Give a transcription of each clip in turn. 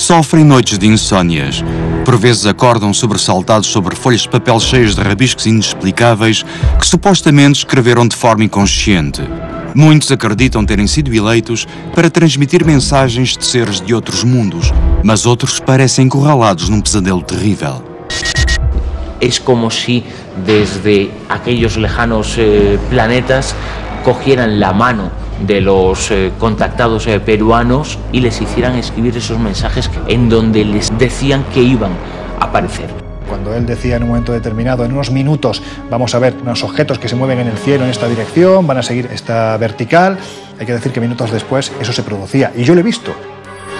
sofrem noites de insónias. Por vezes acordam sobressaltados sobre folhas de papel cheias de rabiscos inexplicáveis que supostamente escreveram de forma inconsciente. Muitos acreditam terem sido eleitos para transmitir mensagens de seres de outros mundos, mas outros parecem encurralados num pesadelo terrível. Es como si desde aquellos lejanos planetas cogieran la mano de los contactados peruanos y les hicieran escribir esos mensajes en donde les decían que iban a aparecer. Cuando él decía en un momento determinado, en unos minutos vamos a ver unos objetos que se mueven en el cielo en esta dirección, van a seguir esta vertical, hay que decir que minutos después eso se producía, y yo lo he visto.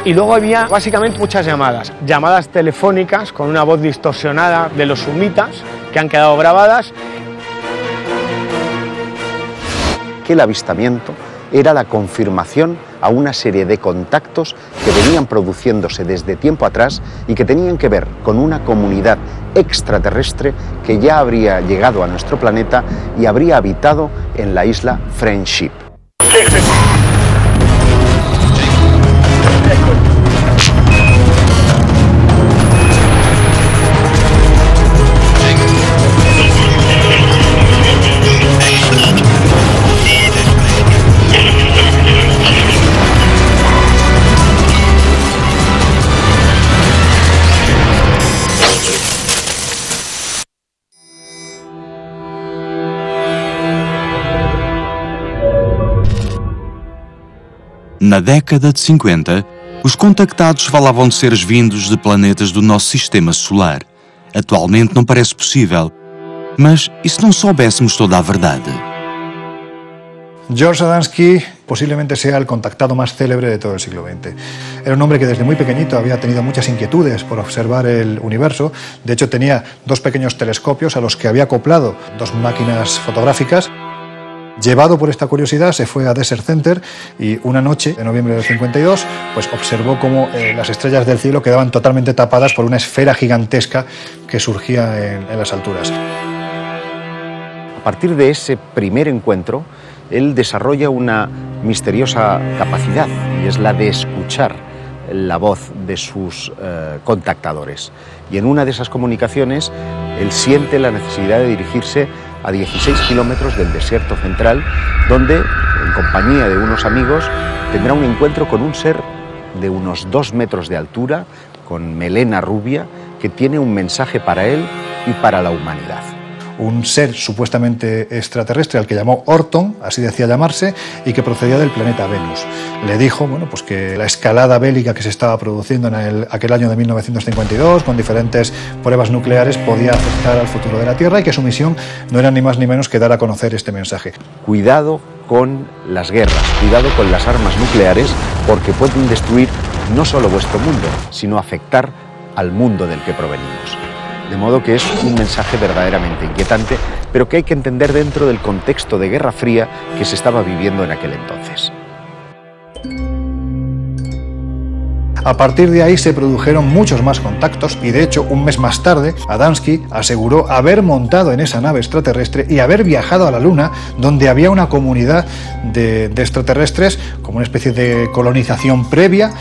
Y luego había básicamente muchas llamadas telefónicas con una voz distorsionada de los sumitas que han quedado grabadas. Que el avistamiento era la confirmación a una serie de contactos que venían produciéndose desde tiempo atrás y que tenían que ver con una comunidad extraterrestre que ya habría llegado a nuestro planeta y habría habitado en la isla Friendship. Na década de 50, os contactados falavam de seres vindos de planetas do nosso sistema solar. Atualmente não parece possível. Mas e se não soubéssemos toda a verdade? George Adamski posiblemente sea el contactado más célebre de todo el siglo XX. Era un hombre que desde muy pequeñito había tenido muchas inquietudes por observar el universo. De hecho, tenía dos pequeños telescopios a los que había acoplado dos máquinas fotográficas. Llevado por esta curiosidad, se fue a Desert Center y una noche de noviembre del 52 pues observó cómo las estrellas del cielo quedaban totalmente tapadas por una esfera gigantesca que surgía en las alturas. A partir de ese primer encuentro, él desarrolla una misteriosa capacidad, y es la de escuchar la voz de sus contactadores. Y en una de esas comunicaciones, él siente la necesidad de dirigirse a 16 kilómetros del desierto central, donde, en compañía de unos amigos, tendrá un encuentro con un ser de unos 2 metros de altura, con melena rubia, que tiene un mensaje para él y para la humanidad. Un ser supuestamente extraterrestre al que llamó Orton, así decía llamarse, y que procedía del planeta Venus. Le dijo pues que la escalada bélica que se estaba produciendo en aquel año de 1952, con diferentes pruebas nucleares, podía afectar al futuro de la Tierra y que su misión no era ni más ni menos que dar a conocer este mensaje. Cuidado con las guerras, cuidado con las armas nucleares, porque pueden destruir no solo vuestro mundo, sino afectar al mundo del que provenimos. De modo que es un mensaje verdaderamente inquietante, pero que hay que entender dentro del contexto de Guerra Fría que se estaba viviendo en aquel entonces. A partir de ahí se produjeron muchos más contactos y de hecho un mes más tarde Adamski aseguró haber montado en esa nave extraterrestre y haber viajado a la Luna, donde había una comunidad de extraterrestres como una especie de colonización previa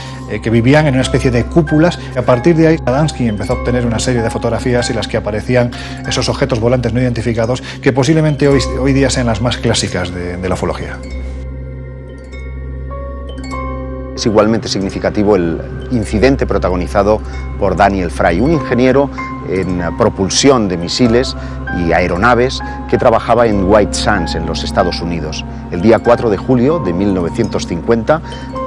que vivían en una especie de cúpulas. A partir de ahí Adamski empezó a obtener una serie de fotografías en las que aparecían esos objetos volantes no identificados que posiblemente hoy día sean las más clásicas de la ufología. Es igualmente significativo el incidente protagonizado por Daniel Fry, un ingeniero en propulsión de misiles y aeronaves que trabajaba en White Sands, en los Estados Unidos. El día 4 de julio de 1950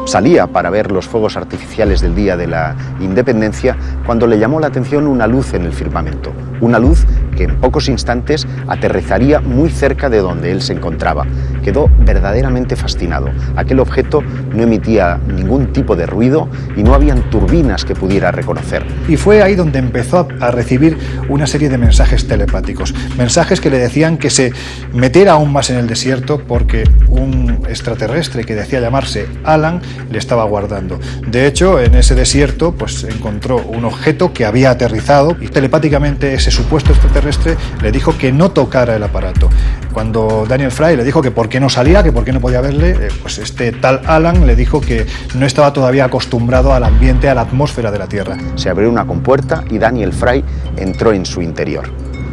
salía para ver los fuegos artificiales del Día de la Independencia cuando le llamó la atención una luz en el firmamento, una luz que en pocos instantes aterrizaría muy cerca de donde él se encontraba. Quedó verdaderamente fascinado. Aquel objeto no emitía ningún tipo de ruido y no habían turbinas que pudiera reconocer. Y fue ahí donde empezó a recibir una serie de mensajes telepáticos, mensajes que le decían que se metiera aún más en el desierto porque un extraterrestre que decía llamarse Alan le estaba aguardando. De hecho, en ese desierto pues encontró un objeto que había aterrizado y telepáticamente ese supuesto extraterrestre le dijo que no tocara el aparato. Cuando Daniel Fry le dijo que por qué no salía, que por qué no podía verle, pues este tal Alan le dijo que no estaba todavía acostumbrado al ambiente, a la atmósfera de la Tierra. Se abrió una compuerta y Daniel Fry entró en su interior.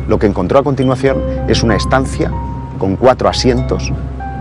Lo que encontró a continuación es una estancia con 4 asientos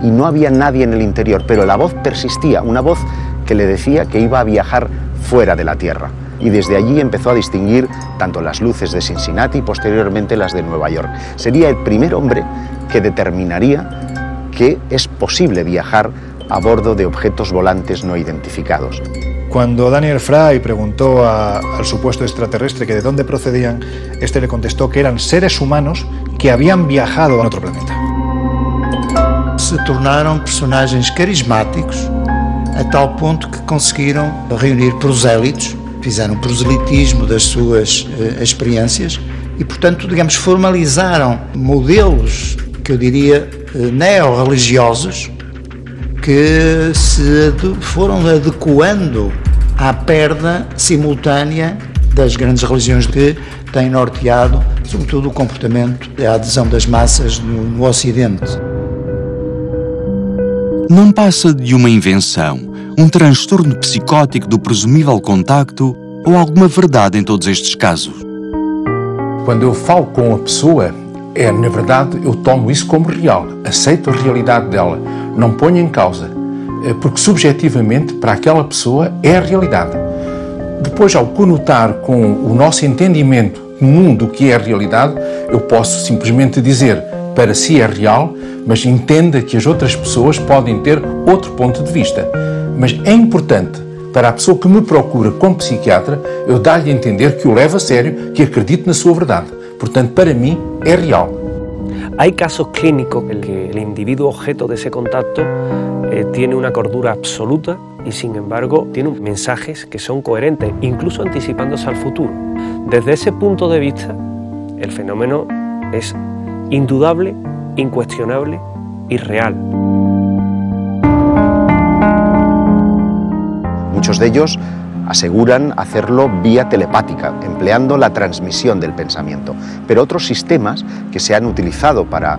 y no había nadie en el interior, pero la voz persistía, una voz que le decía que iba a viajar fuera de la Tierra. Y desde allí empezó a distinguir tanto las luces de Cincinnati y posteriormente las de Nueva York. Sería el primer hombre que determinaría que es posible viajar a bordo de objetos volantes no identificados. Cuando Daniel Fry preguntó al supuesto extraterrestre que de dónde procedían, este le contestó que eran seres humanos que habían viajado a otro planeta. Se tornaram personagens carismáticos a tal ponto que conseguiram reunir prosélitos, fizeram proselitismo das suas experiências e, portanto, digamos, formalizaram modelos que eu diria neo-religiosos que se foram adequando à perda simultânea das grandes religiões que têm norteado, sobretudo, o comportamento e a adesão das massas no Ocidente. Não passa de uma invenção, um transtorno psicótico do presumível contacto ou alguma verdade em todos estes casos? Quando eu falo com a pessoa, na verdade, eu tomo isso como real, aceito a realidade dela, não ponho em causa, porque subjetivamente para aquela pessoa é a realidade. Depois, ao conotar com o nosso entendimento comum do que é a realidade, eu posso simplesmente dizer para si é real, mas entenda que as outras pessoas podem ter outro ponto de vista. Mas é importante para a pessoa que me procura como psiquiatra, eu dar-lhe a entender que o levo a sério, que acredito na sua verdade. Portanto, para mí es real. Hay casos clínicos en que el individuo objeto de ese contacto tiene una cordura absoluta y, sin embargo, tiene mensajes que son coherentes, incluso anticipándose al futuro. Desde ese punto de vista, el fenómeno es indudable, incuestionable y real. Muchos de ellos aseguran hacerlo vía telepática, empleando la transmisión del pensamiento. Pero otros sistemas que se han utilizado para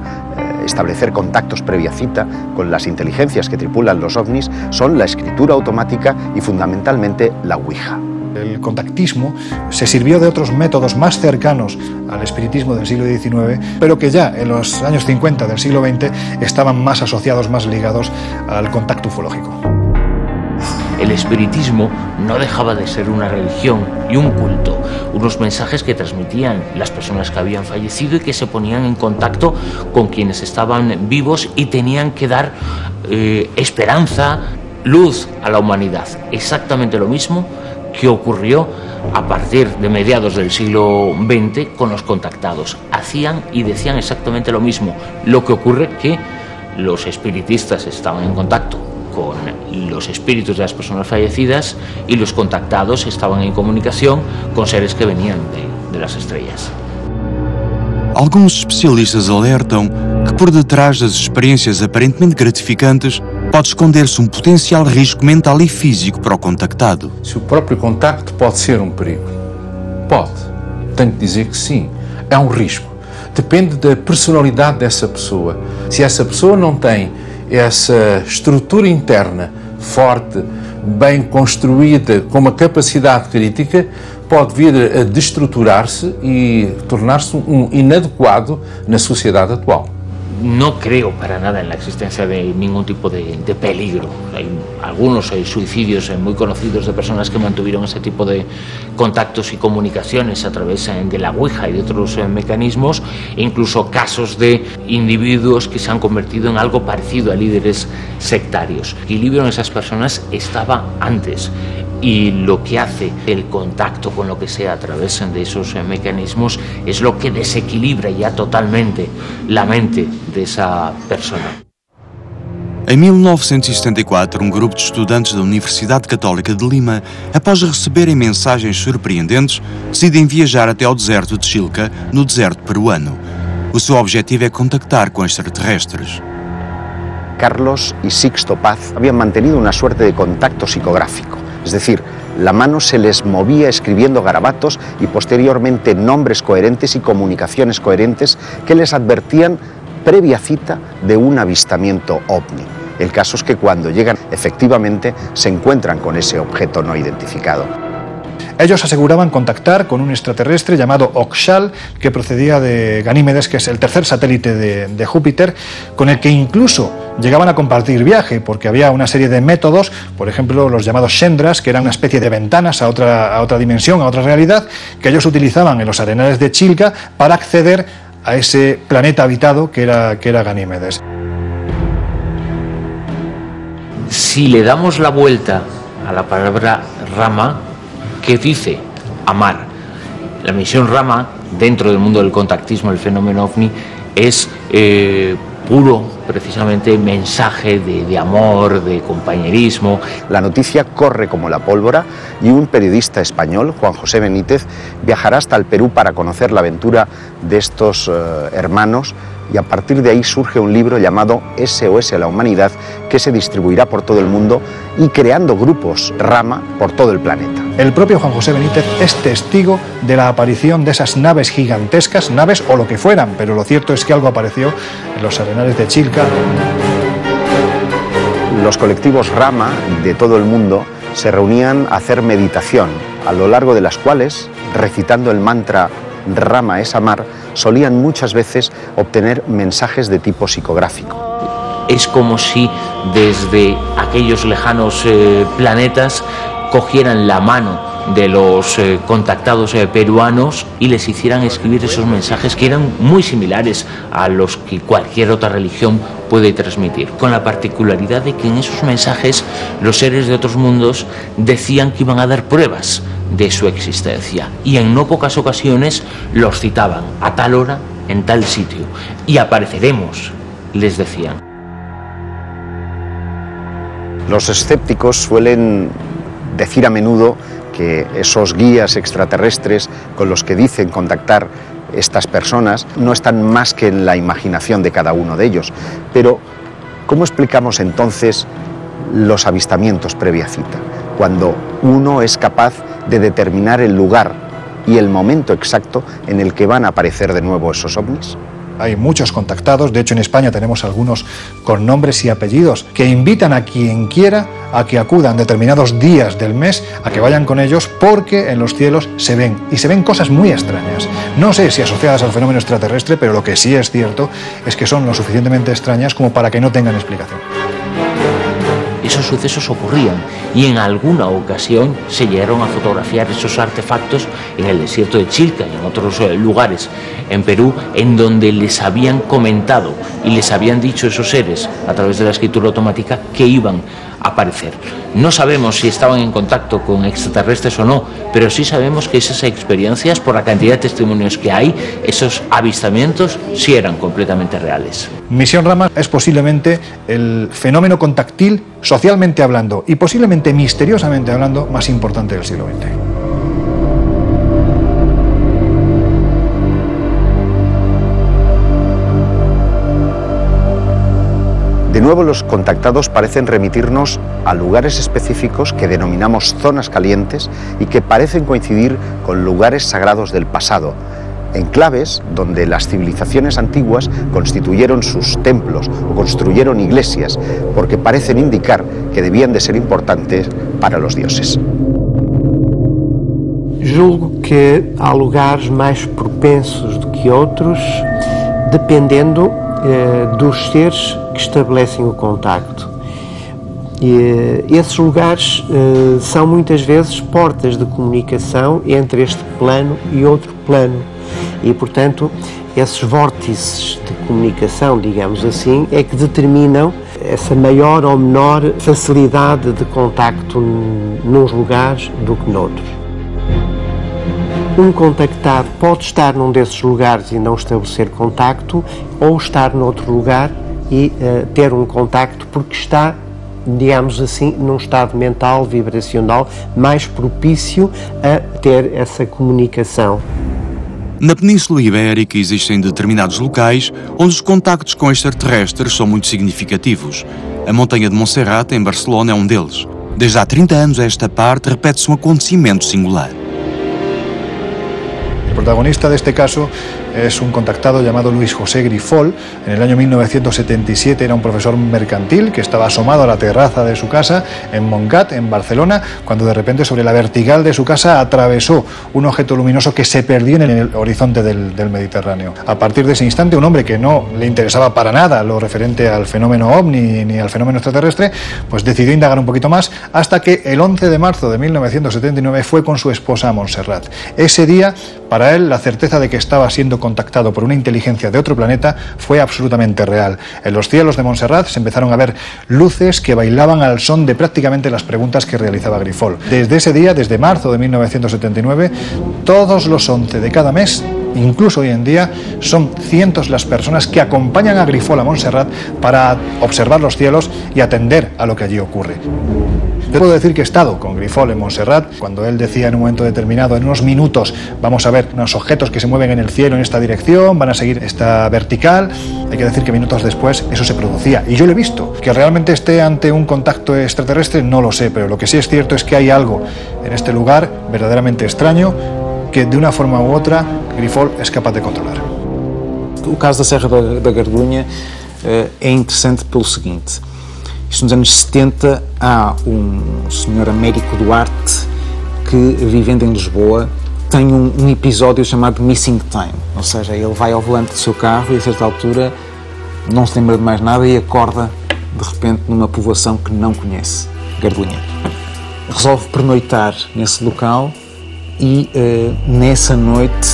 establecer contactos previa cita con las inteligencias que tripulan los ovnis son la escritura automática y fundamentalmente la Ouija. El contactismo se sirvió de otros métodos más cercanos al espiritismo del siglo XIX, pero que ya en los años 50 del siglo XX estaban más asociados, más ligados al contacto ufológico. El espiritismo no dejaba de ser una religión y un culto, unos mensajes que transmitían las personas que habían fallecido y que se ponían en contacto con quienes estaban vivos y tenían que dar esperanza, luz a la humanidad. Exactamente lo mismo que ocurrió a partir de mediados del siglo XX con los contactados. Hacían y decían exactamente lo mismo. Lo que ocurre que los espiritistas estaban en contacto con los espíritus de las personas fallecidas y los contactados estaban en comunicación con seres que venían de las estrellas. Alguns especialistas alertam que por detrás das experiências aparentemente gratificantes pode esconder-se potencial risco mental e físico para o contactado. Se o próprio contacto pode ser perigo? Pode. Tenho que dizer que sim. É risco. Depende da personalidade dessa pessoa. Se essa pessoa não tem essa estrutura interna forte, bem construída, com uma capacidade crítica, pode vir a destruturar-se e tornar-se inadequado na sociedade atual. No creo para nada en la existencia de ningún tipo de peligro. Hay algunos suicidios muy conocidos de personas que mantuvieron ese tipo de contactos y comunicaciones a través de la Ouija y de otros mecanismos, e incluso casos de individuos que se han convertido en algo parecido a líderes sectarios. El equilibrio en esas personas estaba antes, y lo que hace el contacto con lo que sea a través de esos mecanismos es lo que desequilibra ya totalmente la mente de esa persona. Em 1974, um grupo de estudantes da Universidade Católica de Lima, após receberem mensagens surpreendentes, decidem viajar até ao deserto de Chilca, no deserto peruano. O seu objetivo é contactar com extraterrestres. Carlos y Sixto Paz habían mantenido una suerte de contacto psicográfico. Es decir, la mano se les movía escribiendo garabatos y posteriormente nombres coherentes y comunicaciones coherentes que les advertían previa cita de un avistamiento ovni. El caso es que cuando llegan, efectivamente, se encuentran con ese objeto no identificado. Ellos aseguraban contactar con un extraterrestre llamado Oxal, que procedía de Ganímedes, que es el tercer satélite de Júpiter, con el que incluso llegaban a compartir viaje, porque había una serie de métodos, por ejemplo los llamados Shendras, que eran una especie de ventanas a otra dimensión, a otra realidad, que ellos utilizaban en los arenales de Chilca para acceder a ese planeta habitado que era Ganímedes. Si le damos la vuelta a la palabra Rama, ¿qué dice? Amar. La misión Rama, dentro del mundo del contactismo, el fenómeno ovni, es puro, precisamente, mensaje de amor, de compañerismo. La noticia corre como la pólvora y un periodista español, Juan José Benítez, viajará hasta el Perú para conocer la aventura de estos hermanos, y a partir de ahí surge un libro llamado SOS a la Humanidad, que se distribuirá por todo el mundo y creando grupos Rama por todo el planeta. El propio Juan José Benítez es testigo de la aparición de esas naves gigantescas, naves o lo que fueran, pero lo cierto es que algo apareció en los arenales de Chilca. Los colectivos Rama de todo el mundo se reunían a hacer meditación, a lo largo de las cuales, recitando el mantra Rama es amar, solían muchas veces obtener mensajes de tipo psicográfico. Es como si desde aquellos lejanos planetas cogieran la mano de los contactados peruanos y les hicieran escribir esos mensajes que eran muy similares a los que cualquier otra religión puede transmitir, con la particularidad de que en esos mensajes los seres de otros mundos decían que iban a dar pruebas de su existencia, y en no pocas ocasiones los citaban: a tal hora, en tal sitio, y apareceremos, les decían. Los escépticos suelen decir a menudo que esos guías extraterrestres con los que dicen contactar estas personas no están más que en la imaginación de cada uno de ellos. Pero, ¿cómo explicamos entonces los avistamientos previa cita, cuando uno es capaz de determinar el lugar y el momento exacto en el que van a aparecer de nuevo esos ovnis? Hay muchos contactados, de hecho en España tenemos algunos con nombres y apellidos que invitan a quien quiera a que acudan determinados días del mes, a que vayan con ellos, porque en los cielos se ven, y se ven cosas muy extrañas. No sé si asociadas al fenómeno extraterrestre, pero lo que sí es cierto es que son lo suficientemente extrañas como para que no tengan explicación. Esos sucesos ocurrían, y en alguna ocasión se llegaron a fotografiar esos artefactos en el desierto de Chilca y en otros lugares en Perú, en donde les habían comentado y les habían dicho esos seres a través de la escritura automática que iban a aparecer. No sabemos si estaban en contacto con extraterrestres o no, pero sí sabemos que esas experiencias, por la cantidad de testimonios que hay, esos avistamientos sí eran completamente reales. Misión Rama es posiblemente el fenómeno contactil, socialmente hablando y posiblemente misteriosamente hablando, más importante del siglo XX. De nuevo, los contactados parecen remitirnos a lugares específicos que denominamos zonas calientes y que parecen coincidir con lugares sagrados del pasado, enclaves donde las civilizaciones antiguas constituyeron sus templos o construyeron iglesias, porque parecen indicar que debían de ser importantes para los dioses. Julgo que há lugares mais propensos do que outros, dependendo dos seres que estabelecem o contacto. E esses lugares são muitas vezes portas de comunicação entre este plano e outro plano. E, portanto, esses vórtices de comunicação, digamos assim, é que determinam essa maior ou menor facilidade de contacto nos lugares do que noutros. Um contactado pode estar num desses lugares e não estabelecer contacto, ou estar noutro lugar e ter um contacto porque está, digamos assim, num estado mental, vibracional, mais propício a ter essa comunicação. Na Península Ibérica existem determinados locais onde os contactos com extraterrestres são muito significativos. A Montanha de Montserrat, em Barcelona, é um deles. Desde há 30 anos a esta parte repete-se um acontecimento singular. El protagonista de este caso es un contactado llamado Luis José Grifol. En el año 1977 era un profesor mercantil que estaba asomado a la terraza de su casa en Montgat, en Barcelona, cuando de repente sobre la vertical de su casa atravesó un objeto luminoso que se perdió en el horizonte del Mediterráneo. A partir de ese instante, un hombre que no le interesaba para nada lo referente al fenómeno ovni ni al fenómeno extraterrestre, pues decidió indagar un poquito más, hasta que el 11 de marzo de 1979 fue con su esposa a Montserrat. Ese día, para él, la certeza de que estaba siendo contactado por una inteligencia de otro planeta fue absolutamente real. En los cielos de Montserrat se empezaron a ver luces que bailaban al son de prácticamente las preguntas que realizaba Grifol. Desde ese día, desde marzo de 1979, todos los 11 de cada mes, incluso hoy en día, son cientos las personas que acompañan a Grifol a Montserrat para observar los cielos y atender a lo que allí ocurre. Yo puedo decir que he estado con Grifol en Montserrat, cuando él decía en un momento determinado, en unos minutos vamos a ver unos objetos que se mueven en el cielo en esta dirección, van a seguir esta vertical. Hay que decir que minutos después eso se producía, y yo lo he visto. Que realmente esté ante un contacto extraterrestre no lo sé, pero lo que sí es cierto es que hay algo en este lugar verdaderamente extraño que de una forma u otra Grifol es capaz de controlar. O caso da Serra da Gardunha é interessante pelo seguinte: isto nos anos 70 há senhor Américo Duarte que, vivendo em Lisboa, tem um episódio chamado Missing Time, ou seja, ele vai ao volante do seu carro e a certa altura não se lembra de mais nada e acorda de repente numa povoação que não conhece, Gardunha. Resolve pernoitar nesse local e nessa noite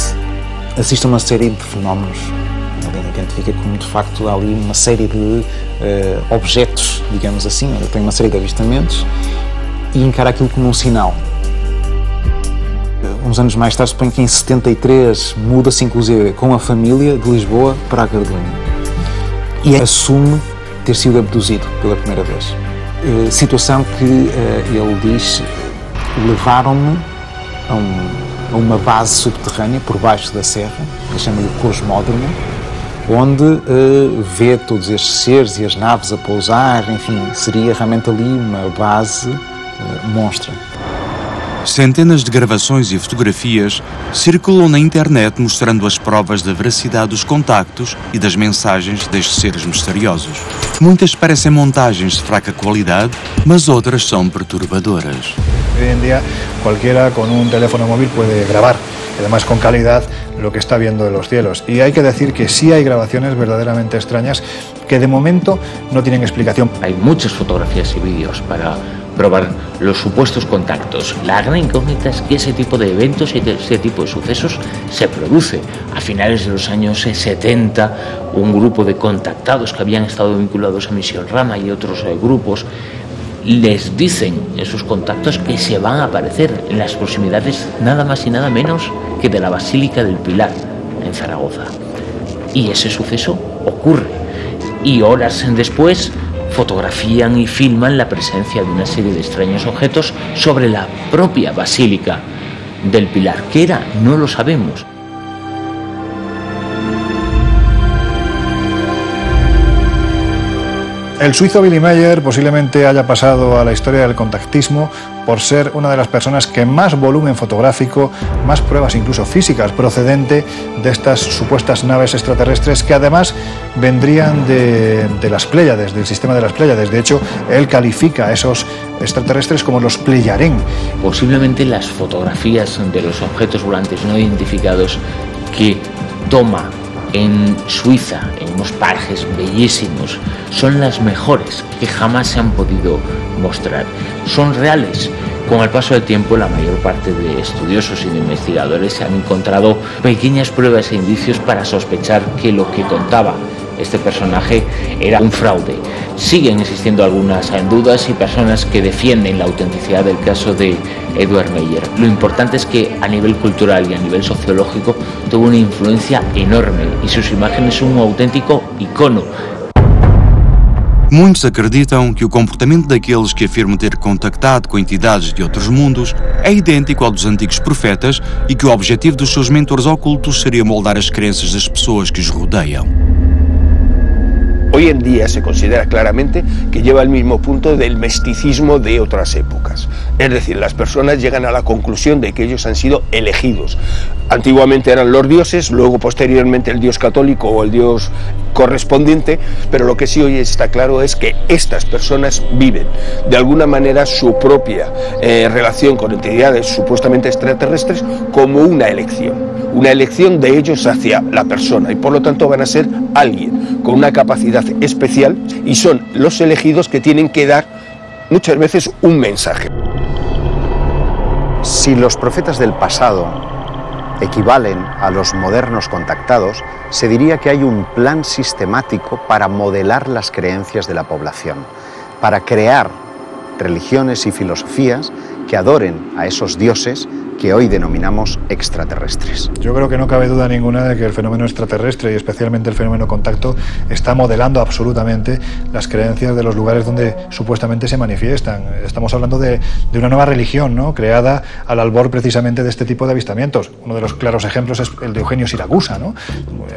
assiste a uma série de fenómenos. Ele identifica como de facto há ali uma série de objetos, digamos assim, ele tem uma série de avistamentos e encara aquilo como um sinal. Uns anos mais tarde, suponho que em 73, muda-se inclusive com a família de Lisboa para a Gardunha e assume ter sido abduzido pela primeira vez. Situação que ele diz, levaram-me a uma base subterrânea por baixo da serra, que chama-lhe Cosmódromo, onde vê todos estes seres e as naves a pousar, enfim, seria realmente ali uma base monstra. Centenas de gravações e fotografias circulam na internet mostrando as provas da veracidade dos contactos e das mensagens destes seres misteriosos. Muitas parecem montagens de fraca qualidade, mas outras são perturbadoras. Hoy en día cualquiera con un teléfono móvil puede grabar, además con calidad, lo que está viendo de los cielos. Y hay que decir que sí hay grabaciones verdaderamente extrañas que de momento no tienen explicación. Hay muchas fotografías y vídeos para probar los supuestos contactos. La gran incógnita es que ese tipo de eventos y ese tipo de sucesos se produce. A finales de los años 70, un grupo de contactados que habían estado vinculados a Misión Rama y otros grupos les dicen esos contactos que se van a aparecer en las proximidades nada más y nada menos que de la Basílica del Pilar en Zaragoza. Y ese suceso ocurre. Y horas después fotografían y filman la presencia de una serie de extraños objetos sobre la propia Basílica del Pilar. ¿Qué era? No lo sabemos. El suizo Billy Meier posiblemente haya pasado a la historia del contactismo por ser una de las personas que más volumen fotográfico, más pruebas incluso físicas procedente de estas supuestas naves extraterrestres que además vendrían de las Pléyades, del sistema de las Pléyades. De hecho, él califica a esos extraterrestres como los Pleyarén. Posiblemente las fotografías de los objetos volantes no identificados que toma en Suiza, en unos parajes bellísimos, son las mejores que jamás se han podido mostrar. Son reales. Con el paso del tiempo, la mayor parte de estudiosos y de investigadores han encontrado pequeñas pruebas e indicios para sospechar que lo que contaba este personaje era un fraude. Siguen existiendo algunas dudas y personas que defienden la autenticidad del caso de Edward Meier. Lo importante es que a nivel cultural y a nivel sociológico tuvo una influencia enorme y sus imágenes son un auténtico icono. Muitos acreditam que o comportamento daqueles que afirmam ter contactado com entidades de outros mundos é idêntico ao dos antigos profetas e que o objetivo dos seus mentores ocultos seria moldar as crenças das pessoas que os rodeiam. Hoy en día se considera claramente que lleva el mismo punto del misticismo de otras épocas. Es decir, las personas llegan a la conclusión de que ellos han sido elegidos Antiguamente eran los dioses, luego posteriormente el dios católico o el dios correspondiente, pero lo que sí hoy está claro es que estas personas viven de alguna manera su propia relación con entidades supuestamente extraterrestres como una elección de ellos hacia la persona, y por lo tanto van a ser alguien con una capacidad especial y son los elegidos que tienen que dar muchas veces un mensaje. Si los profetas del pasado equivalen a los modernos contactados, se diría que hay un plan sistemático para modelar las creencias de la población, para crear religiones y filosofías que adoren a esos dioses que hoy denominamos extraterrestres. Yo creo que no cabe duda ninguna de que el fenómeno extraterrestre y especialmente el fenómeno contacto está modelando absolutamente las creencias de los lugares donde supuestamente se manifiestan. Estamos hablando de una nueva religión, ¿no?, creada al albor precisamente de este tipo de avistamientos. Uno de los claros ejemplos es el de Eugenio Siracusa, ¿no?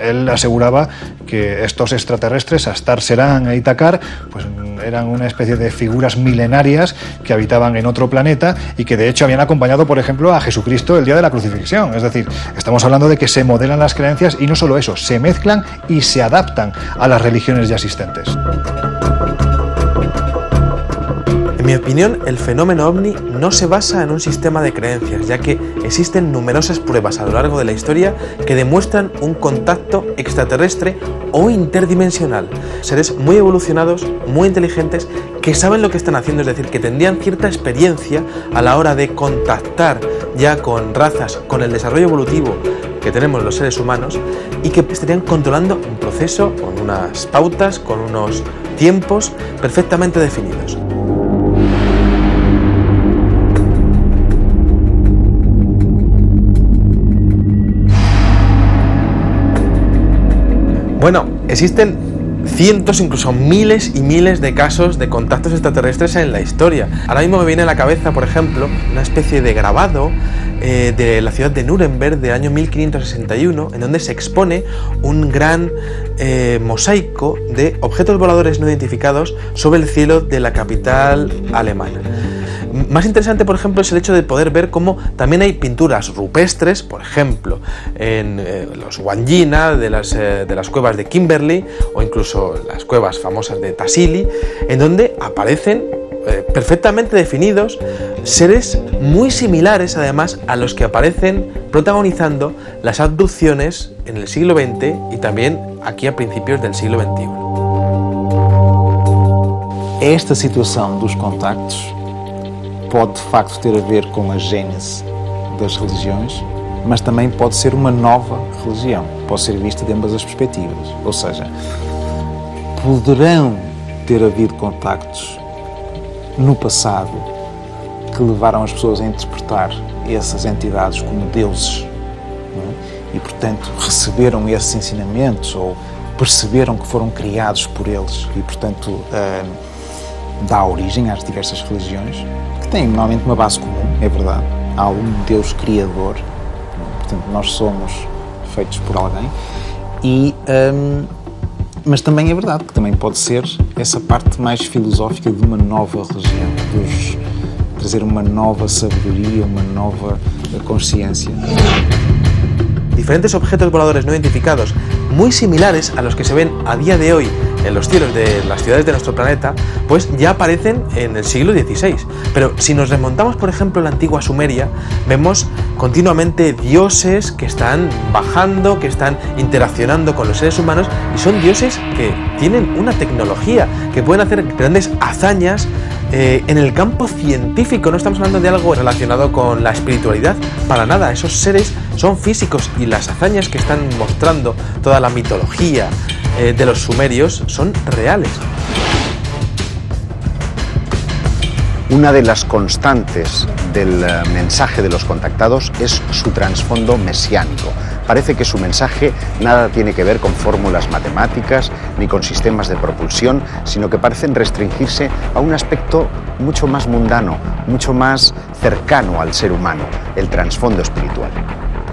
Él aseguraba que estos extraterrestres, Astar Serán e Itacar, pues eran una especie de figuras milenarias que habitaban en otro planeta y que de hecho habían acompañado, por ejemplo, a Jesucristo el día de la crucifixión. Es decir, estamos hablando de que se modelan las creencias y no solo eso, se mezclan y se adaptan a las religiones ya existentes. En mi opinión, el fenómeno ovni no se basa en un sistema de creencias, ya que existen numerosas pruebas a lo largo de la historia que demuestran un contacto extraterrestre o interdimensional. Seres muy evolucionados, muy inteligentes, que saben lo que están haciendo, es decir, que tendrían cierta experiencia a la hora de contactar ya con razas, con el desarrollo evolutivo que tenemos los seres humanos, y que estarían controlando un proceso con unas pautas, con unos tiempos perfectamente definidos. Bueno, existen cientos, incluso miles y miles de casos de contactos extraterrestres en la historia. Ahora mismo me viene a la cabeza, por ejemplo, una especie de grabado de la ciudad de Nuremberg del año 1561, en donde se expone un gran mosaico de objetos voladores no identificados sobre el cielo de la capital alemana. Más interesante, por ejemplo, es el hecho de poder ver cómo también hay pinturas rupestres, por ejemplo, en los Wandjina de las cuevas de Kimberley, o incluso las cuevas famosas de Tassili, en donde aparecen perfectamente definidos seres muy similares, además, a los que aparecen protagonizando las abducciones en el siglo XX y también aquí a principios del siglo XXI. Esta situação dos contactos pode de facto ter a ver com a gênese das religiões, mas também pode ser uma nova religião, pode ser vista de ambas as perspectivas, ou seja, poderão ter havido contactos no passado que levaram as pessoas a interpretar essas entidades como deuses, não é? E portanto receberam esses ensinamentos ou perceberam que foram criados por eles e portanto dá origem às diversas religiões, que têm normalmente uma base comum, é verdade. Há um Deus criador, portanto nós somos feitos por alguém, mas também é verdade que também pode ser essa parte mais filosófica de uma nova religião, de trazer uma nova sabedoria, uma nova consciência. Diferentes objetos voladores no identificados, muy similares a los que se ven a día de hoy en los cielos de las ciudades de nuestro planeta, pues ya aparecen en el siglo XVI. Pero si nos remontamos, por ejemplo, a la antigua Sumeria, vemos continuamente dioses que están bajando, que están interaccionando con los seres humanos, y son dioses que tienen una tecnología, que pueden hacer grandes hazañas en el campo científico. No estamos hablando de algo relacionado con la espiritualidad, para nada. Esos seres son físicos y las hazañas que están mostrando toda la mitología de los sumerios son reales. Una de las constantes del mensaje de los contactados es su trasfondo mesiánico. Parece que su mensaje nada tiene que ver con fórmulas matemáticas ni con sistemas de propulsión, sino que parecen restringirse a un aspecto mucho más mundano, mucho más cercano al ser humano, el trasfondo espiritual.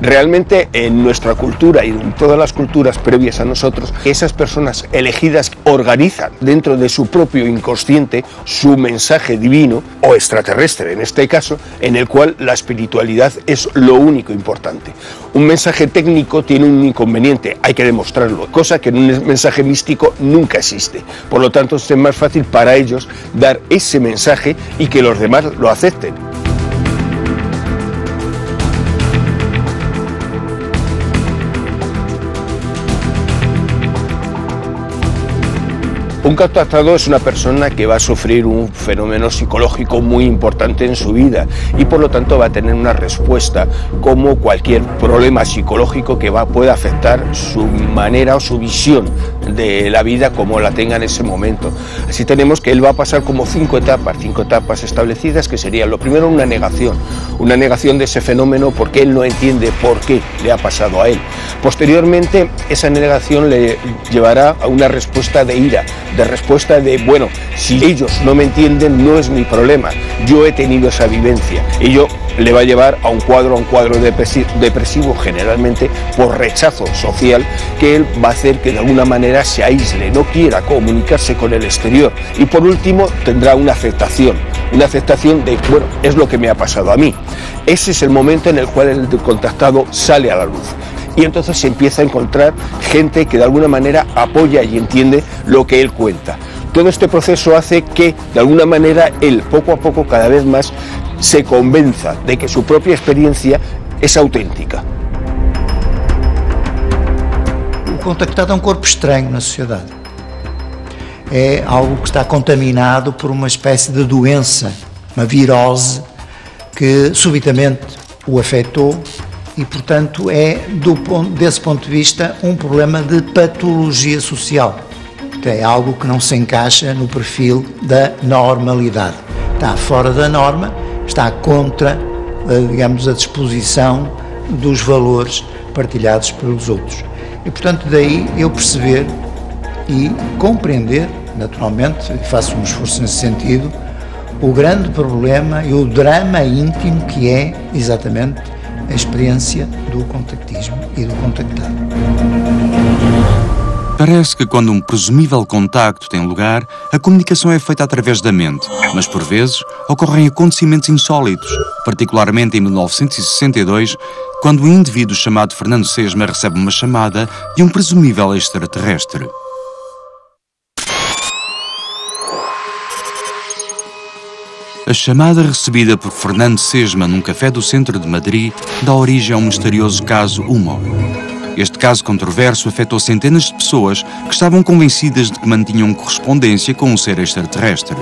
Realmente en nuestra cultura y en todas las culturas previas a nosotros, esas personas elegidas organizan dentro de su propio inconsciente su mensaje divino o extraterrestre en este caso, en el cual la espiritualidad es lo único importante. Un mensaje técnico tiene un inconveniente, hay que demostrarlo, cosa que en un mensaje místico nunca existe. Por lo tanto, es más fácil para ellos dar ese mensaje y que los demás lo acepten. Un contactado es una persona que va a sufrir un fenómeno psicológico muy importante en su vida y por lo tanto va a tener una respuesta como cualquier problema psicológico que pueda afectar su manera o su visión de la vida como la tenga en ese momento. Así tenemos que él va a pasar como cinco etapas establecidas, que sería lo primero una negación de ese fenómeno porque él no entiende por qué le ha pasado a él. Posteriormente esa negación le llevará a una respuesta de ira, de respuesta de, bueno, si ellos no me entienden no es mi problema, yo he tenido esa vivencia. Ello le va a llevar a un cuadro depresivo generalmente por rechazo social, que él va a hacer que de alguna manera se aísle, no quiera comunicarse con el exterior y por último tendrá una aceptación de, bueno, es lo que me ha pasado a mí. Ese es el momento en el cual el contactado sale a la luz. Y entonces se empieza a encontrar gente que de alguna manera apoya y entiende lo que él cuenta. Todo este proceso hace que de alguna manera él poco a poco cada vez más se convenza de que su propia experiencia es auténtica. O contactado é corpo estranho na sociedade. É algo que está contaminado por uma espécie de doença, uma virose que subitamente o afetou e, portanto, é, desse ponto de vista, um problema de patologia social. É algo que não se encaixa no perfil da normalidade. Está fora da norma, está contra, digamos, a disposição dos valores partilhados pelos outros. E, portanto, daí eu perceber e compreender, naturalmente, e faço um esforço nesse sentido, o grande problema e o drama íntimo que é, exatamente, a experiência do contactismo e do contactado. Parece que quando um presumível contacto tem lugar, a comunicação é feita através da mente, mas por vezes ocorrem acontecimentos insólitos, particularmente em 1962, quando um indivíduo chamado Fernando Sesma recebe uma chamada de um presumível extraterrestre. A chamada recebida por Fernando Sesma num café do centro de Madrid dá origem a um misterioso caso Humo. Este caso controverso afetou centenas de pessoas que estavam convencidas de que mantinham correspondência com um ser extraterrestre.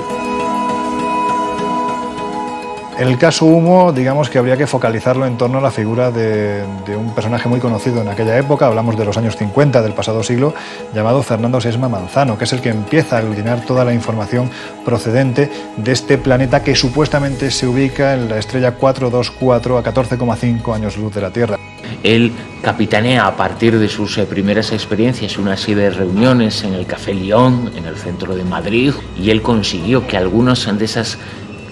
En el caso Humo, digamos que habría que focalizarlo en torno a la figura de un personaje muy conocido en aquella época, hablamos de los años 50 del pasado siglo, llamado Fernando Sesma Manzano, que es el que empieza a aglutinar toda la información procedente de este planeta que supuestamente se ubica en la estrella 424 a 14,5 años luz de la Tierra. Él capitanea a partir de sus primeras experiencias una serie de reuniones en el Café León, en el centro de Madrid, y él consiguió que algunas de esas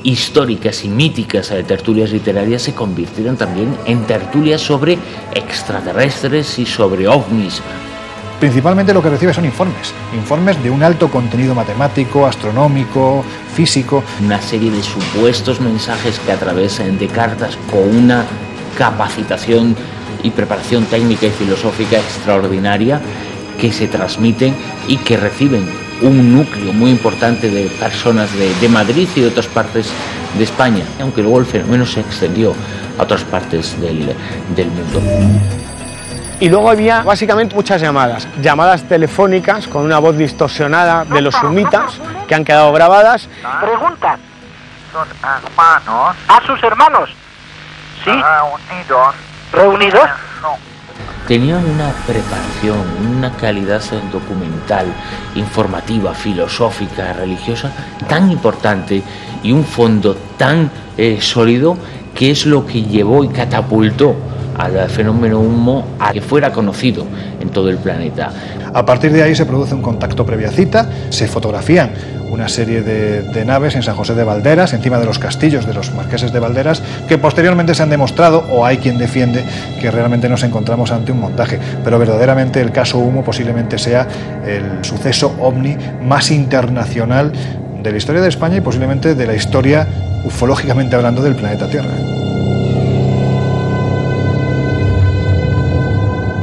históricas y míticas tertulias literarias se convirtieran también en tertulias sobre extraterrestres y sobre ovnis. Principalmente lo que recibe son informes de un alto contenido matemático, astronómico, físico. Una serie de supuestos mensajes que a través de cartas con una capacitación y preparación técnica y filosófica extraordinaria que se transmiten y que reciben un núcleo muy importante de personas de Madrid y de otras partes de España, aunque luego el fenómeno se extendió a otras partes del mundo. Y luego había básicamente muchas llamadas telefónicas con una voz distorsionada de los sumitas que han quedado grabadas. Preguntan, ¿son hermanos? ¿A sus hermanos? Sí. ¿Reunidos? No. Tenían una preparación, una calidad documental, informativa, filosófica, religiosa tan importante y un fondo tan sólido que es lo que llevó y catapultó al fenómeno Humo a que fuera conocido en todo el planeta. A partir de ahí se produce un contacto previa cita, se fotografían una serie de naves en San José de Valderas, encima de los castillos de los marqueses de Valderas, que posteriormente se han demostrado, o hay quien defiende, que realmente nos encontramos ante un montaje. Pero verdaderamente el caso Humo posiblemente sea el suceso ovni más internacional de la historia de España y posiblemente de la historia, ufológicamente hablando, del planeta Tierra.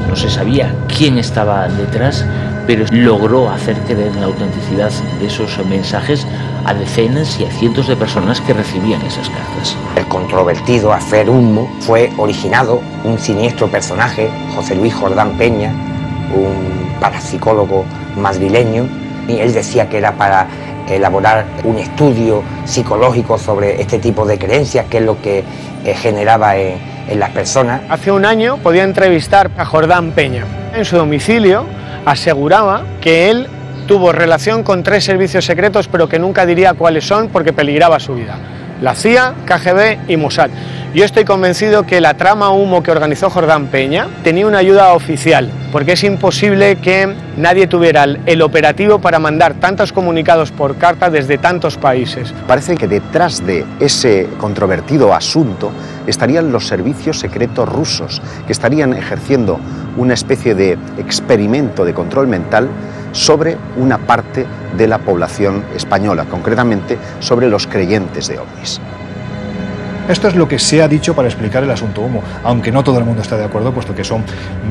No se sabía quién estaba detrás, pero logró hacer creer en la autenticidad de esos mensajes a decenas y a cientos de personas que recibían esas cartas. El controvertido Afer Humo fue originado un siniestro personaje, José Luis Jordán Peña, un parapsicólogo madrileño, y él decía que era para elaborar un estudio psicológico sobre este tipo de creencias, que es lo que generaba en las personas. Hace un año podía entrevistar a Jordán Peña. En su domicilio aseguraba que él tuvo relación con 3 servicios secretos, pero que nunca diría cuáles son porque peligraba su vida: la CIA, KGB y Mossad. Yo estoy convencido que la trama Humo que organizó Jordán Peña tenía una ayuda oficial, porque es imposible que nadie tuviera el operativo para mandar tantos comunicados por carta desde tantos países. Parece que detrás de ese controvertido asunto estarían los servicios secretos rusos, que estarían ejerciendo una especie de experimento de control mental sobre una parte de la población española, concretamente sobre los creyentes de ovnis. Esto es lo que se ha dicho para explicar el asunto Humo, aunque no todo el mundo está de acuerdo, puesto que son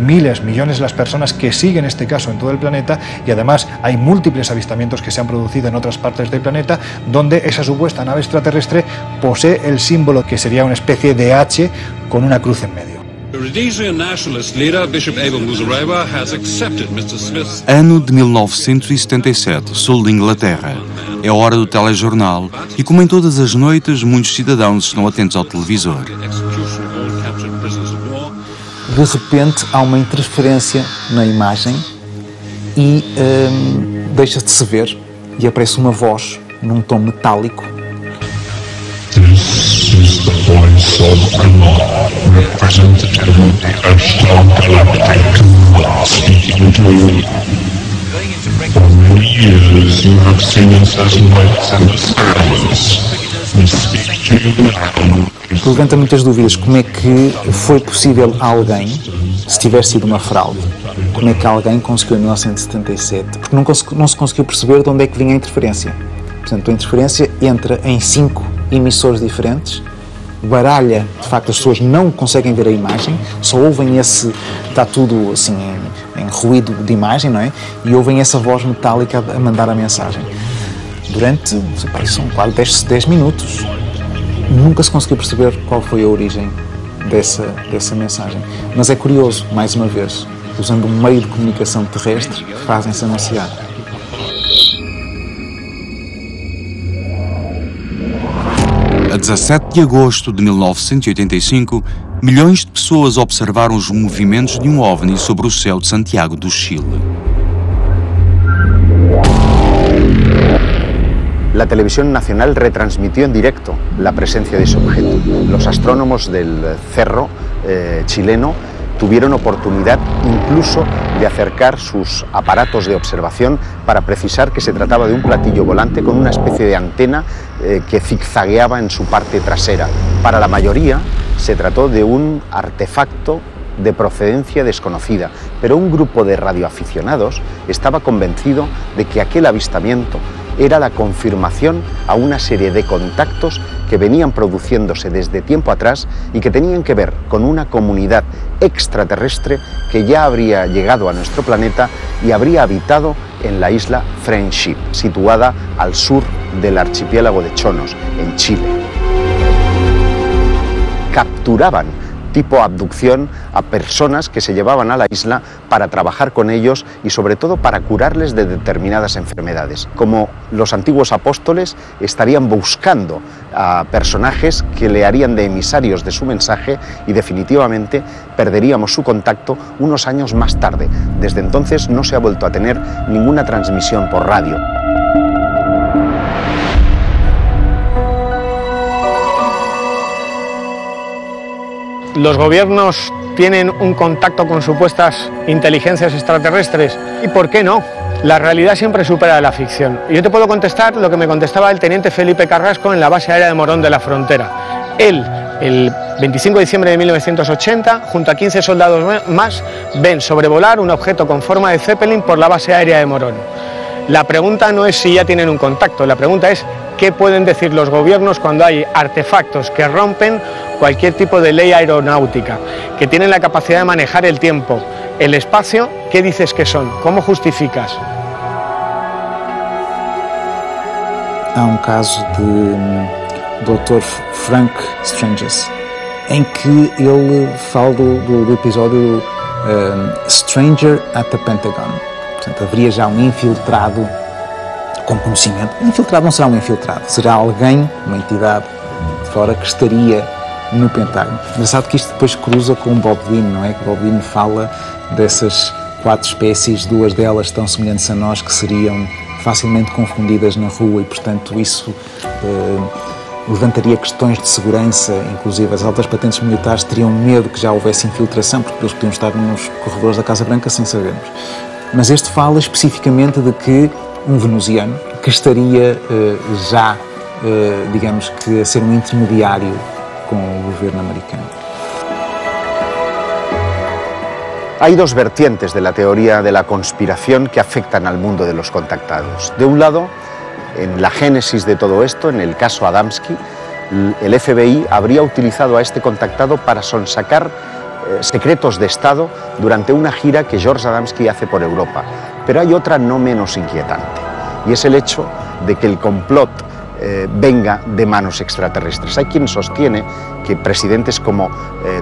miles, millones las personas que siguen este caso en todo el planeta, y además hay múltiples avistamientos que se han producido en otras partes del planeta donde esa supuesta nave extraterrestre posee el símbolo que sería una especie de H con una cruz en medio. Ano de 1977, sul de Inglaterra. É hora do telejornal e, como em todas as noites, muitos cidadãos estão atentos ao televisor. De repente há uma interferência na imagem e deixa de se ver e aparece uma voz num tom metálico. This is the voice of Allah, representative of the Ashtar Galactic, speaking to you. For many years you have seen certain lights in the skies. We speak to you now. Levanta muitas dúvidas. Como é que foi possível alguém, se tiver sido uma fraude, como é que alguém conseguiu em 1977? Porque não se conseguiu perceber de onde é que vinha a interferência. Portanto, a interferência entra em 5 emissores diferentes, baralha, de facto as pessoas não conseguem ver a imagem, só ouvem esse, está tudo assim em ruído de imagem, não é? E ouvem essa voz metálica a mandar a mensagem. Durante, são quase 10 minutos. Nunca se conseguiu perceber qual foi a origem dessa mensagem. Mas é curioso, mais uma vez, usando um meio de comunicação terrestre, fazem-se anunciar. A 17 de agosto de 1985, milhões de pessoas observaram os movimentos de um OVNI sobre o céu de Santiago do Chile. La televisión nacional retransmitió en directo la presencia de ese objeto. Los astrónomos del cerro chileno tuvieron oportunidad incluso de acercar sus aparatos de observación para precisar que se trataba de un platillo volante con una especie de antena que zigzagueaba en su parte trasera. Para la mayoría se trató de un artefacto de procedencia desconocida, pero un grupo de radioaficionados estaba convencido de que aquel avistamiento era la confirmación a una serie de contactos que venían produciéndose desde tiempo atrás y que tenían que ver con una comunidad extraterrestre que ya habría llegado a nuestro planeta y habría habitado en la isla Friendship, situada al sur del archipiélago de Chonos, en Chile. Capturaban tipo abducción a personas que se llevaban a la isla para trabajar con ellos y sobre todo para curarles de determinadas enfermedades. Como los antiguos apóstoles estarían buscando a personajes que le harían de emisarios de su mensaje y definitivamente perderíamos su contacto unos años más tarde. Desde entonces no se ha vuelto a tener ninguna transmisión por radio. ¿Los gobiernos tienen un contacto con supuestas inteligencias extraterrestres? ¿Y por qué no? La realidad siempre supera la ficción. Yo te puedo contestar lo que me contestaba el teniente Felipe Carrasco en la base aérea de Morón de la Frontera. Él, el 25 de diciembre de 1980, junto a 15 soldados más, ven sobrevolar un objeto con forma de Zeppelin por la base aérea de Morón. La pregunta no es si ya tienen un contacto, la pregunta es qué pueden decir los gobiernos cuando hay artefactos que rompen cualquier tipo de ley aeronáutica, que tienen la capacidad de manejar el tiempo, el espacio. ¿Qué dices que son? ¿Cómo justificas? Há caso de Dr. Frank Stranges, em que ele fala do episódio Stranger at the Pentagon. Portanto, haveria já infiltrado com conhecimento. O infiltrado não será infiltrado, será alguém, uma entidade de fora, que estaria no Pentágono. Engraçado que isto depois cruza com Bob Dylan, não é? Que Bob Dylan fala dessas 4 espécies, 2 delas tão semelhantes a nós, que seriam facilmente confundidas na rua e, portanto, isso levantaria questões de segurança. Inclusive as altas patentes militares teriam medo que já houvesse infiltração, porque eles podiam estar nos corredores da Casa Branca sem sabermos. Mas este fala especificamente de que venusiano que estaria já, digamos que, a ser intermediário con el gobierno americano. Hay 2 vertientes de la teoría de la conspiración que afectan al mundo de los contactados. De un lado, en la génesis de todo esto, en el caso Adamski, el FBI habría utilizado a este contactado para sonsacar secretos de Estado durante una gira que George Adamski hace por Europa. Pero hay otra no menos inquietante, y es el hecho de que el complot venga de manos extraterrestres. Hay quien sostiene que presidentes como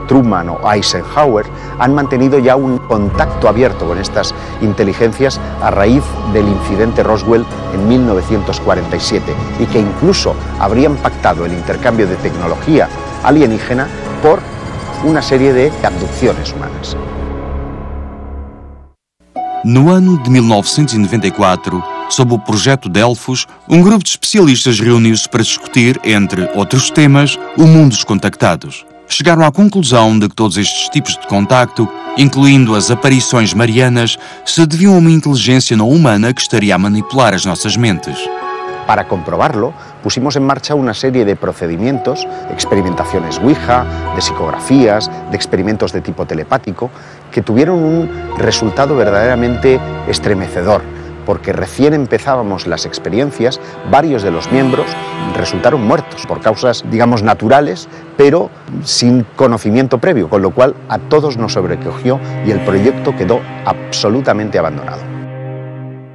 Truman o Eisenhower han mantenido ya un contacto abierto con estas inteligencias a raíz del incidente Roswell en 1947 y que incluso habrían pactado el intercambio de tecnología alienígena por una serie de abducciones humanas. No ano de 1994, sob o projeto Delfos, grupo de especialistas reuniu-se para discutir, entre outros temas, o mundo dos contactados. Chegaram à conclusão de que todos estes tipos de contacto, incluindo as aparições marianas, se deviam a uma inteligência não humana que estaria a manipular as nossas mentes. Para comprobarlo, pusimos en marcha una serie de procedimientos, experimentaciones Ouija, de psicografías, de experimentos de tipo telepático, que tuvieron un resultado verdaderamente estremecedor, porque recién empezábamos las experiencias, varios de los miembros resultaron muertos por causas, digamos, naturales, pero sin conocimiento previo, con lo cual a todos nos sobrecogió y el proyecto quedó absolutamente abandonado.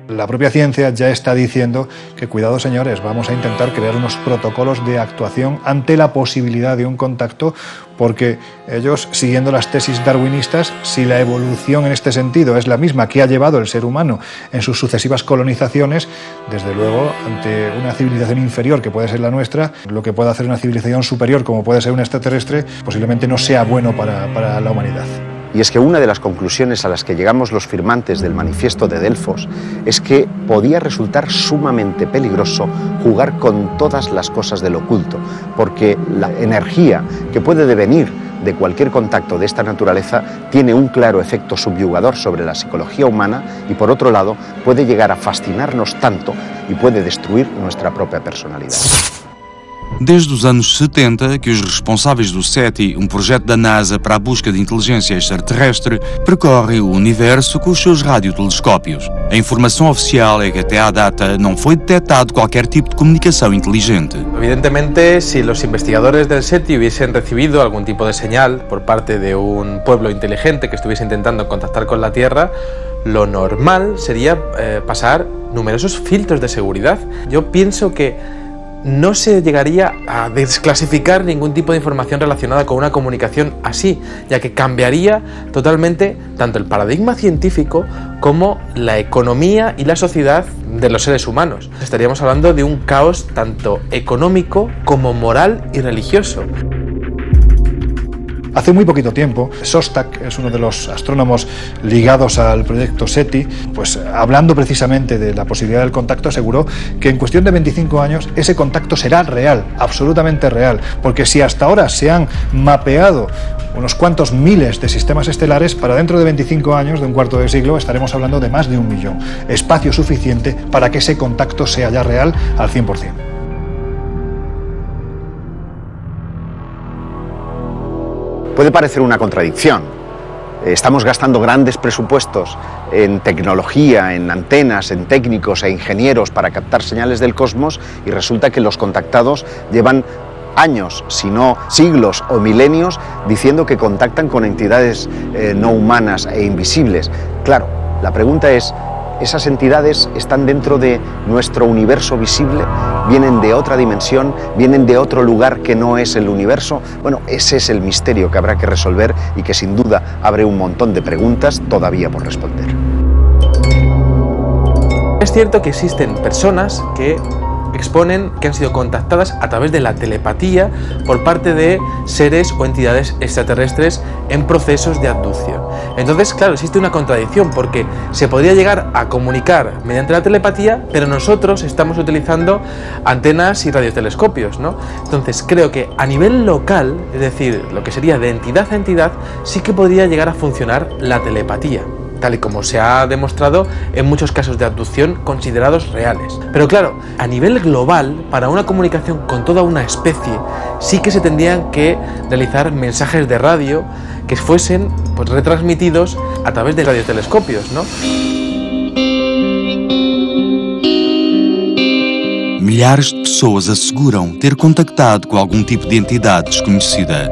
La propia ciencia ya está diciendo que, cuidado señores, vamos a intentar crear unos protocolos de actuación ante la posibilidad de un contacto, porque ellos, siguiendo las tesis darwinistas, si la evolución en este sentido es la misma que ha llevado el ser humano en sus sucesivas colonizaciones, desde luego, ante una civilización inferior que puede ser la nuestra, lo que puede hacer una civilización superior como puede ser un extraterrestre, posiblemente no sea bueno para la humanidad. Y es que una de las conclusiones a las que llegamos los firmantes del manifiesto de Delfos es que podía resultar sumamente peligroso jugar con todas las cosas del oculto, porque la energía que puede devenir de cualquier contacto de esta naturaleza tiene un claro efecto subyugador sobre la psicología humana y, por otro lado, puede llegar a fascinarnos tanto y puede destruir nuestra propia personalidad. Desde os anos 70 que os responsáveis do SETI, projeto da NASA para a busca de inteligência extraterrestre, percorrem o universo com os seus radiotelescópios. A informação oficial é que até à data não foi detectado qualquer tipo de comunicação inteligente. Evidentemente, si los investigadores del SETI hubiesen recibido algún tipo de señal por parte de un pueblo inteligente que estuviese intentando contactar con la Tierra, lo normal sería pasar numerosos filtros de seguridad. Yo pienso que no se llegaría a desclasificar ningún tipo de información relacionada con una comunicación así, ya que cambiaría totalmente tanto el paradigma científico como la economía y la sociedad de los seres humanos. Estaríamos hablando de un caos tanto económico como moral y religioso. Hace muy poquito tiempo, Szostak es uno de los astrónomos ligados al proyecto SETI, pues hablando precisamente de la posibilidad del contacto, aseguró que en cuestión de 25 años ese contacto será real, absolutamente real, porque si hasta ahora se han mapeado unos cuantos miles de sistemas estelares, para dentro de 25 años, de un cuarto de siglo, estaremos hablando de más de 1 millón. Espacio suficiente para que ese contacto sea ya real al 100%. Puede parecer una contradicción. Estamos gastando grandes presupuestos en tecnología, en antenas, en técnicos e ingenieros para captar señales del cosmos y resulta que los contactados llevan años, si no siglos o milenios, diciendo que contactan con entidades no humanas e invisibles. Claro, la pregunta es, ¿esas entidades están dentro de nuestro universo visible? ¿Vienen de otra dimensión? ¿Vienen de otro lugar que no es el universo? Bueno, ese es el misterio que habrá que resolver y que sin duda abre un montón de preguntas todavía por responder. Es cierto que existen personas que exponen que han sido contactadas a través de la telepatía por parte de seres o entidades extraterrestres en procesos de abducción. Entonces, claro, existe una contradicción porque se podría llegar a comunicar mediante la telepatía, pero nosotros estamos utilizando antenas y radiotelescopios, ¿no? Entonces, creo que a nivel local, es decir, lo que sería de entidad a entidad, sí que podría llegar a funcionar la telepatía, tal y como se ha demostrado en muchos casos de abducción considerados reales. Pero claro, a nivel global, para una comunicación con toda una especie, sí que se tendrían que realizar mensajes de radio que fuesen pues retransmitidos a través de radiotelescopios, ¿no? Milhares de pessoas asseguram ter contactado com algum tipo de entidade desconhecida.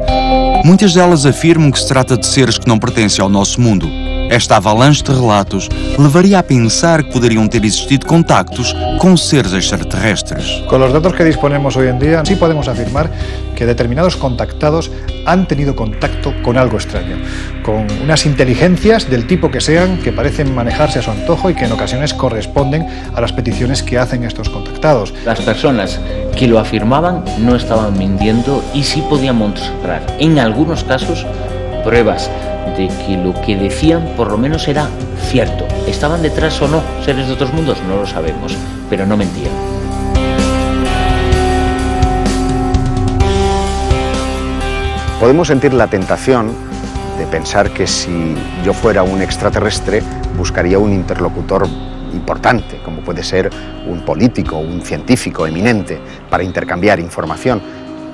Muitas delas afirmam que se trata de seres que não pertencem ao nosso mundo. Esta avalanche de relatos levaría a pensar que podrían ter existido contactos con seres extraterrestres. Con los datos que disponemos hoy en día, sí podemos afirmar que determinados contactados han tenido contacto con algo extraño, con unas inteligencias del tipo que sean, que parecen manejarse a su antojo y que en ocasiones corresponden a las peticiones que hacen estos contactados. Las personas que lo afirmaban no estaban mintiendo y sí podían mostrar, en algunos casos, pruebas de que lo que decían por lo menos era cierto. ¿Estaban detrás o no seres de otros mundos? No lo sabemos, pero no mentían. Podemos sentir la tentación de pensar que si yo fuera un extraterrestre buscaría un interlocutor importante, como puede ser un político o un científico eminente, para intercambiar información.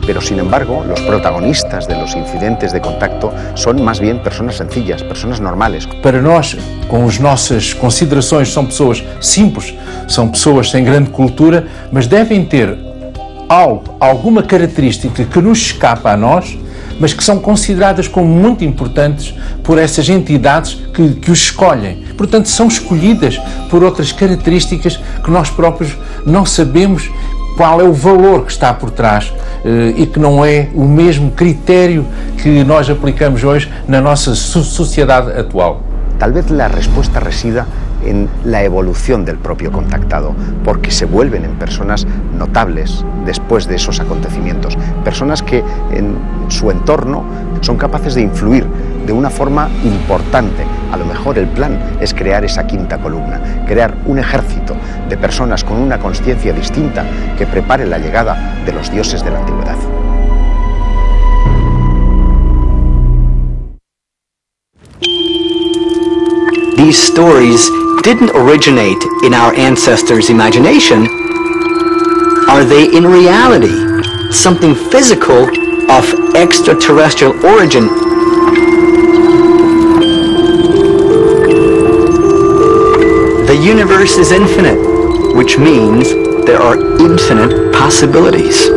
Pero, sin embargo, los protagonistas de los incidentes de contacto son más bien personas sencillas, personas normales. Para nós, com as nossas considerações, são pessoas simples, são pessoas sem grande cultura, mas devem ter alguma característica que nos escapa a nós, mas que são consideradas como muito importantes por essas entidades que os escolhem. Portanto, são escolhidas por outras características que nós próprios não sabemos qual é o valor que está por trás e que não é o mesmo critério que nós aplicamos hoje na nossa sociedade actual. Tal vez la respuesta resida en la evolución del propio contactado, porque se vuelven en personas notables después de esos acontecimientos, personas que en su entorno son capaces de influir de una forma importante. A lo mejor el plan es crear esa quinta columna, crear un ejército de personas con una conciencia distinta que prepare la llegada de los dioses de la antigüedad. These stories didn't originate in our ancestors' imagination. Are they in reality something physical of extraterrestrial origin? The universe is infinite, which means there are infinite possibilities.